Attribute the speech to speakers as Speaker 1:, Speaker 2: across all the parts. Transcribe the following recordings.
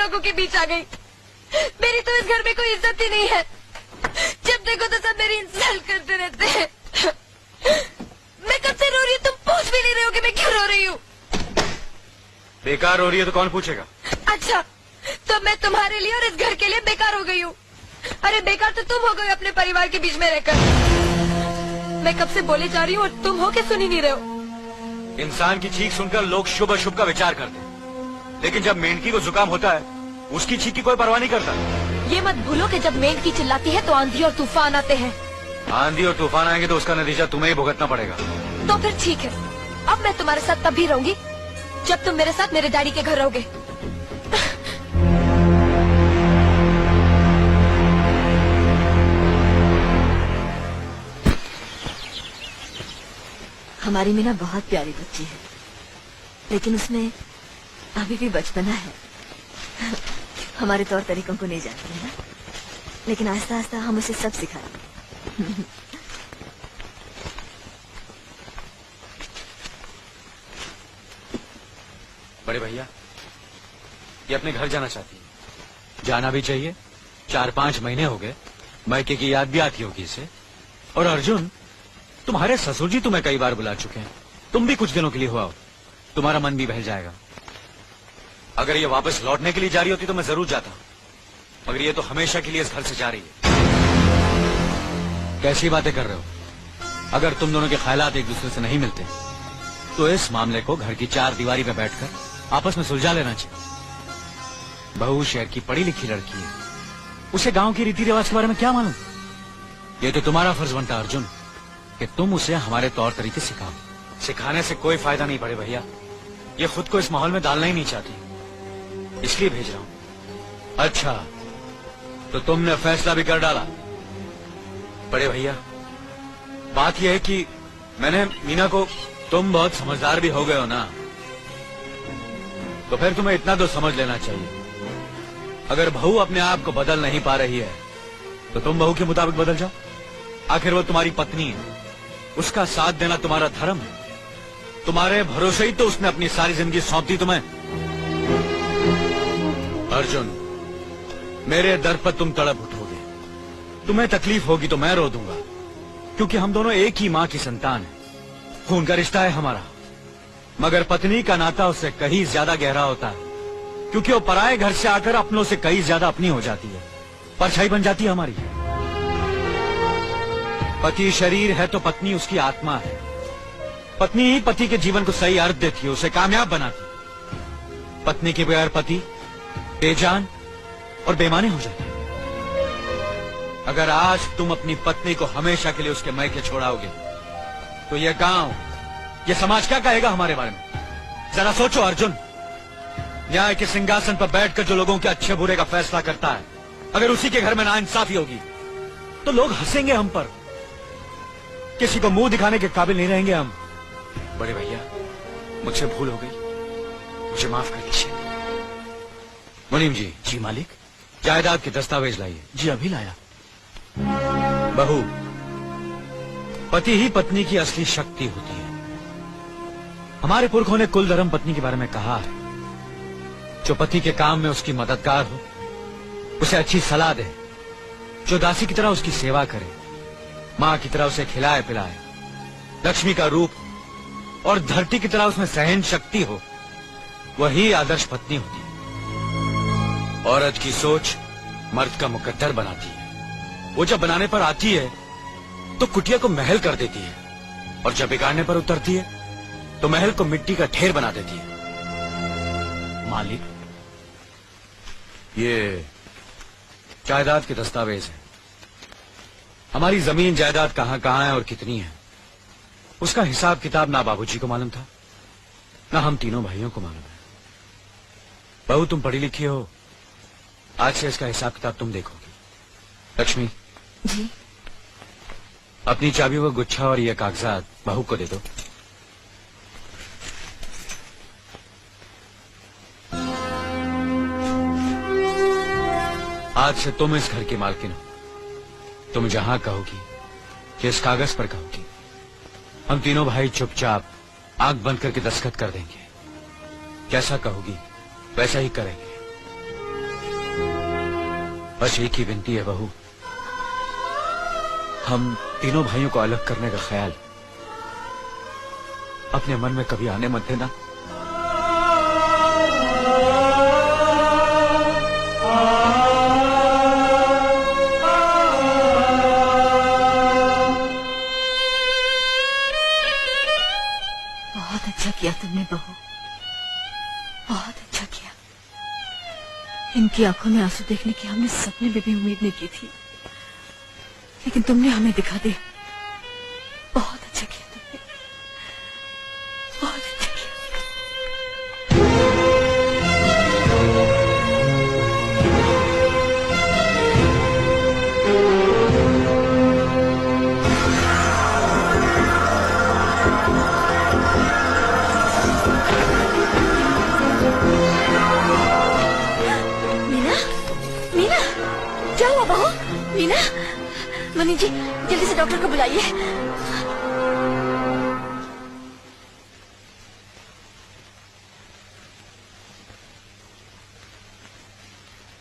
Speaker 1: लोगों के बीच आ गई। मेरी तो इस घर में कोई इज्जत ही नहीं है। जब देखो तो सब मेरी इंसल्ट करते रहते हैं। मैं कब से रो रही हूँ, तुम पूछ भी नहीं रहे हो कि मैं क्यों रो रही हूँ।
Speaker 2: बेकार हो रही है तो कौन पूछेगा।
Speaker 1: अच्छा, तो मैं तुम्हारे लिए और इस घर के लिए बेकार हो गई हूँ। अरे बेकार तो तुम हो गए अपने परिवार के बीच में रहकर। मैं कब से बोले जा रही हूँ और तुम हो के सुन ही नहीं रहे हो।
Speaker 2: इंसान की चीख सुनकर लोग शुभ अशुभ का विचार करते हैं, लेकिन जब मेंढकी को जुकाम होता है उसकी चीख की कोई परवाह नहीं करता।
Speaker 1: ये मत भूलो कि जब मेंढकी चिल्लाती है तो आंधी और तूफान आते हैं।
Speaker 2: आंधी और तूफान आएंगे तो उसका नतीजा तुम्हें ही भुगतना पड़ेगा।
Speaker 1: तो फिर ठीक है, अब मैं तुम्हारे साथ तब भी रहूंगी जब तुम मेरे साथ मेरे डैडी के घर रहोगे। हमारी मीना बहुत प्यारी बच्ची है, लेकिन उसमें अभी भी बचपना है। हमारे तौर तरीकों को नहीं जानती है ना, लेकिन आहिस्ता आहिस्ता हम उसे सब सिखाएंगे।
Speaker 2: बड़े भैया, ये अपने घर जाना चाहती है। जाना भी चाहिए। 4-5 महीने हो गए, मायके की याद भी आती होगी इसे। और अर्जुन, तुम्हारे ससुर जी तुम्हें कई बार बुला चुके हैं। तुम भी कुछ दिनों के लिए हो आओ, तुम्हारा मन भी बहल जाएगा। अगर ये वापस लौटने के लिए जा रही होती तो मैं जरूर जाता, मगर ये तो हमेशा के लिए इस घर से जा रही है। कैसी बातें कर रहे हो। अगर तुम दोनों के ख्यालात एक दूसरे से नहीं मिलते तो इस मामले को घर की 4 दीवारी पे बैठकर आपस में सुलझा लेना चाहिए। बहू शहर की पढ़ी लिखी लड़की है, उसे गांव के रीति रिवाज के बारे में क्या मालूम। ये तो तुम्हारा फर्ज बनता अर्जुन कि तुम उसे हमारे तौर तरीके सिखाओ। सिखाने से कोई फायदा नहीं बड़े भैया, ये खुद को इस माहौल में डालना ही नहीं चाहती, इसलिए भेज रहा हूं। अच्छा, तो तुमने फैसला भी कर डाला। बड़े भैया, बात यह है कि मैंने मीना को, तुम बहुत समझदार भी हो गए हो ना, तो फिर तुम्हें इतना तो समझ लेना चाहिए, अगर बहू अपने आप को बदल नहीं पा रही है तो तुम बहू के मुताबिक बदल जाओ। आखिर वो तुम्हारी पत्नी है, उसका साथ देना तुम्हारा धर्म है। तुम्हारे भरोसे ही तो उसने अपनी सारी जिंदगी सौंप दी तुम्हें। अर्जुन, मेरे दर पर तुम तड़प उठोगे, तुम्हें तकलीफ होगी तो मैं रो दूंगा, क्योंकि हम दोनों एक ही मां की संतान हैं। खून का रिश्ता है हमारा, मगर पत्नी का नाता उससे कहीं ज्यादा गहरा होता है, क्योंकि वो पराये घर से आकर अपनों से कहीं ज्यादा अपनी हो जाती है, परछाई बन जाती है हमारी। पति शरीर है तो पत्नी उसकी आत्मा है। पत्नी ही पति के जीवन को सही अर्थ देती है, उसे कामयाब बनाती। पत्नी के बगैर पति बेजान और बेमाने हो जाते हैं। अगर आज तुम अपनी पत्नी को हमेशा के लिए उसके मायके छोड़ाओगे तो यह गांव, यह समाज क्या कहेगा हमारे बारे में। जरा सोचो अर्जुन, न्याय के सिंहासन पर बैठकर जो लोगों के अच्छे बुरे का फैसला करता है, अगर उसी के घर में नाइंसाफी होगी तो लोग हंसेंगे हम पर, किसी को मुंह दिखाने के काबिल नहीं रहेंगे हम। बड़े भैया, मुझसे भूल हो गई, मुझे माफ कर दीजिए। मुनीम जी।
Speaker 3: जी मालिक।
Speaker 2: जायदाद के दस्तावेज लाइए।
Speaker 3: जी अभी लाया।
Speaker 2: बहू, पति ही पत्नी की असली शक्ति होती है। हमारे पुरखों ने कुल धर्म पत्नी के बारे में कहा है, जो पति के काम में उसकी मददगार हो, उसे अच्छी सलाह दे, जो दासी की तरह उसकी सेवा करे, मां की तरह उसे खिलाए पिलाए, लक्ष्मी का रूप और धरती की तरह उसमें सहन शक्ति हो, वही आदर्श पत्नी होती है। औरत की सोच मर्द का मुकद्दर बनाती है। वो जब बनाने पर आती है तो कुटिया को महल कर देती है, और जब बिगाड़ने पर उतरती है तो महल को मिट्टी का ढेर बना देती है।
Speaker 3: मालिक,
Speaker 2: ये जायदाद के दस्तावेज हैं। हमारी जमीन जायदाद कहां कहां है और कितनी है, उसका हिसाब किताब ना बाबूजी को मालूम था, ना हम तीनों भाइयों को मालूम है। बहू, तुम पढ़ी लिखी हो, आज से इसका हिसाब किताब तुम देखोगी। लक्ष्मी
Speaker 1: जी।
Speaker 2: अपनी चाबियों का गुच्छा और ये कागजात बहू को दे दो। आज से तुम इस घर की मालकिन हो। तुम जहां कहोगी, जिस कागज पर कहोगी, हम तीनों भाई चुपचाप आंख बंद करके दस्तखत कर देंगे। जैसा कहोगी वैसा ही करेंगे। बस एक ही विनती है बहू, हम तीनों भाइयों को अलग करने का ख्याल अपने मन में कभी आने मत देना।
Speaker 1: बहुत अच्छा किया तुमने बहू, बहुत अच्छा किया। इनकी आंखों में आंसू देखने की हमने सपने में भी उम्मीद नहीं की थी, लेकिन तुमने हमें दिखा दिया। बहुत अच्छा किया तुमने, बहुत अच्छा किया। मीना, मीना, क्या हुआ बहू? मीना, मनी जी जल्दी से डॉक्टर को बुलाइए।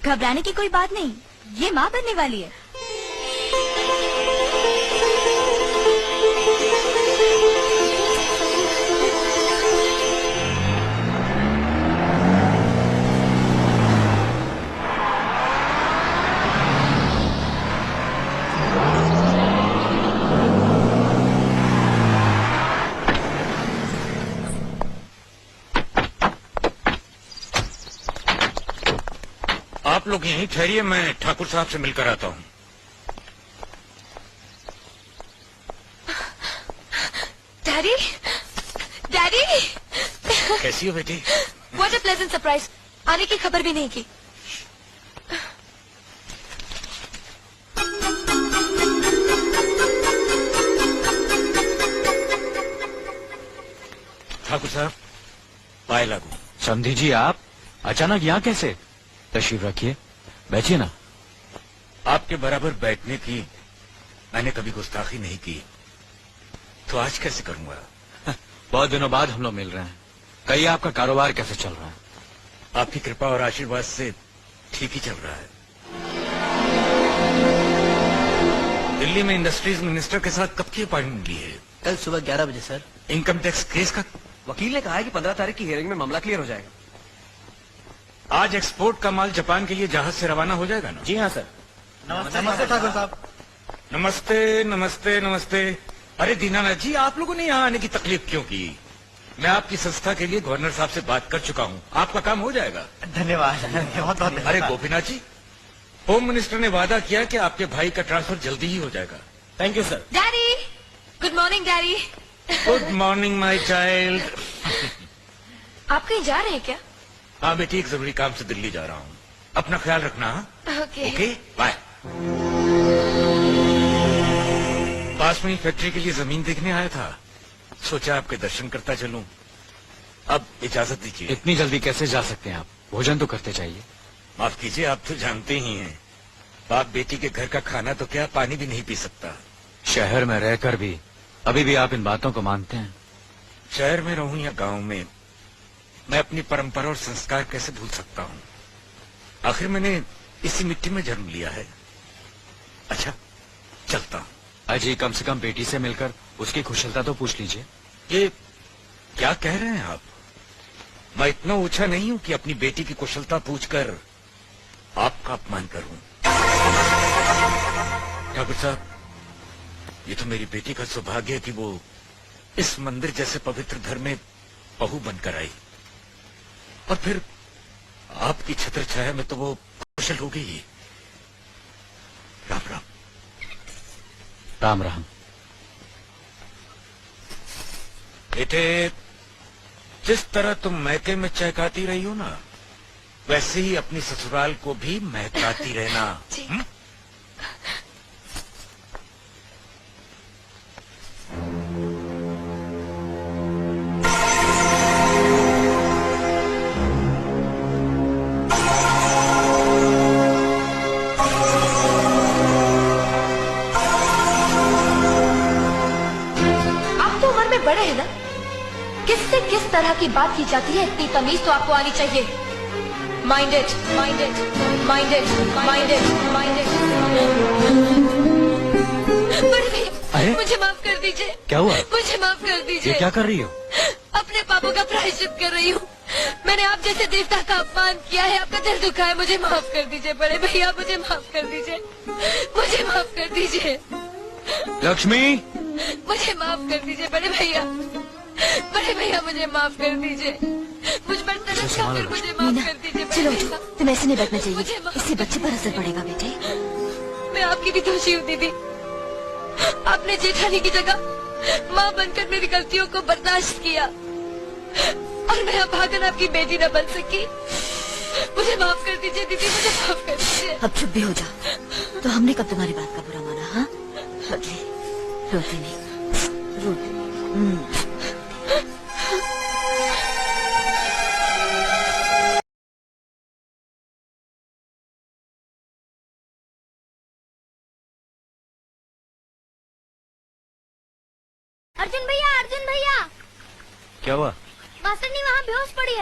Speaker 3: घबराने की कोई बात नहीं, ये माँ बनने वाली है।
Speaker 4: आप लोग यहीं ठहरिए, मैं ठाकुर साहब से मिलकर आता हूँ।
Speaker 1: डैडी, डैडी,
Speaker 4: कैसी हो बेटी?
Speaker 1: What a pleasant surprise. आने की खबर भी नहीं की।
Speaker 4: ठाकुर साहब, पाए लागू।
Speaker 2: समधी जी, आप अचानक यहाँ कैसे? तशरीफ रखिए, बैठिए ना।
Speaker 4: आपके बराबर बैठने की मैंने कभी गुस्ताखी नहीं की, तो आज कैसे करूंगा?
Speaker 2: बहुत दिनों बाद हम लोग मिल रहे हैं। कहिए, आपका कारोबार कैसे चल रहा है?
Speaker 4: आपकी कृपा और आशीर्वाद से ठीक ही चल रहा है। दिल्ली में इंडस्ट्रीज मिनिस्टर के साथ कब की अपॉइंटमेंट ली है?
Speaker 5: कल सुबह 11 बजे सर।
Speaker 4: इनकम टैक्स केस का
Speaker 5: वकील ने कहा है कि 15 तारीख की हियरिंग में मामला क्लियर हो जाएगा।
Speaker 4: आज एक्सपोर्ट का माल जापान के लिए जहाज से रवाना हो जाएगा ना?
Speaker 5: जी हाँ सर। नमस्ते ठाकुर साहब।
Speaker 4: नमस्ते नमस्ते नमस्ते। अरे दीनानाथ जी, आप लोगों ने यहाँ आने की तकलीफ क्यों की? मैं आपकी संस्था के लिए गवर्नर साहब से बात कर चुका हूँ, आपका काम हो जाएगा।
Speaker 5: धन्यवाद, बहुत बहुत।
Speaker 4: अरे गोपीनाथ जी, होम मिनिस्टर ने वादा किया कि आपके भाई का ट्रांसफर जल्दी ही हो जाएगा।
Speaker 5: Thank you sir.
Speaker 1: Daddy, good morning daddy.
Speaker 4: Good morning my child.
Speaker 1: आप कहीं जा रहे हैं क्या?
Speaker 4: हाँ बेटी, एक जरूरी काम से दिल्ली जा रहा हूँ। अपना ख्याल रखना। हाँ?
Speaker 1: ओके।
Speaker 4: Okay, bye. पास में ही फैक्ट्री के लिए जमीन देखने आया था, सोचा आपके दर्शन करता चलूं। अब इजाजत दीजिए।
Speaker 2: इतनी जल्दी कैसे जा सकते हैं आप? भोजन तो करते चाहिए।
Speaker 4: माफ कीजिए, आप तो जानते ही हैं, बाप बेटी के घर का खाना तो क्या, पानी भी नहीं पी सकता।
Speaker 2: शहर में रहकर भी अभी भी आप इन बातों को मानते हैं?
Speaker 4: शहर में रहूं या गांव में, मैं अपनी परंपरा और संस्कार कैसे भूल सकता हूँ? आखिर मैंने इसी मिट्टी में जन्म लिया है। अच्छा, चलता हूँ।
Speaker 2: अजी, कम से कम बेटी से मिलकर उसकी कुशलता तो पूछ लीजिए।
Speaker 4: ये क्या कह रहे हैं आप? मैं इतना ऊंचा नहीं हूँ कि अपनी बेटी की कुशलता पूछकर आपका अपमान करूं। ठाकुर साहब, ये तो मेरी बेटी का सौभाग्य है कि वो इस मंदिर जैसे पवित्र घर में बहू बनकर आई, और फिर आपकी छत्र छाया में तो वो कुशल हो गई। राम राम।
Speaker 2: राम राम।
Speaker 4: बेटे, जिस तरह तुम मैके में चहकाती रही हो ना, वैसे ही अपनी ससुराल को भी महकाती रहना। हुँ?
Speaker 1: आप तो उम्र में बड़े हैं ना, किससे किस तरह की बात की जाती है, इतनी तमीज तो आपको आनी चाहिए। Mind it, mind it, mind it, mind it, mind it. बड़े भैया,
Speaker 2: अरे?
Speaker 1: मुझे माफ कर दीजिए।
Speaker 2: क्या हुआ?
Speaker 1: मुझे माफ कर दीजिए।
Speaker 2: ये क्या कर रही हो?
Speaker 1: अपने पापों का प्रायश्चित कर रही हूँ। मैंने आप जैसे देवता का अपमान किया है, आपका दिल दुखा है, मुझे माफ कर दीजिए बड़े भैया, मुझे माफ कर दीजिए, मुझे माफ कर दीजिए,
Speaker 2: लक्ष्मी,
Speaker 1: मुझे माफ कर दीजिए बड़े भैया, बड़े भैया मुझे माफ कर दीजिए, मुझ पर तरस खाकर मुझे माफ कर दीजिए बड़े
Speaker 3: चलो
Speaker 1: भैया।
Speaker 3: तुम्हें ऐसे नहीं बैठना
Speaker 1: मुझे
Speaker 3: चाहिए,
Speaker 1: माफ
Speaker 3: इससे बच्चे पर असर पड़ेगा बेटे।
Speaker 1: मैं आपकी भी दोषी हूँ दीदी। आपने जेठानी की जगह माँ बनकर मेरी गलतियों को बर्दाश्त किया और मैं अभागन आपकी बेटी न बन सकी। मुझे माफ कर दीजिए दीदी, मुझे माफ कर दीजिए।
Speaker 3: अब चुप भी हो जा। तो हमने कब तुम्हारी बात का बुरा माना? हाँ, बदले रोती नहीं, रोती।
Speaker 6: अर्जुन भैया, अर्जुन भैया,
Speaker 2: क्या हुआ?
Speaker 6: मास्टरनी वहाँ बेहोश पड़ी है।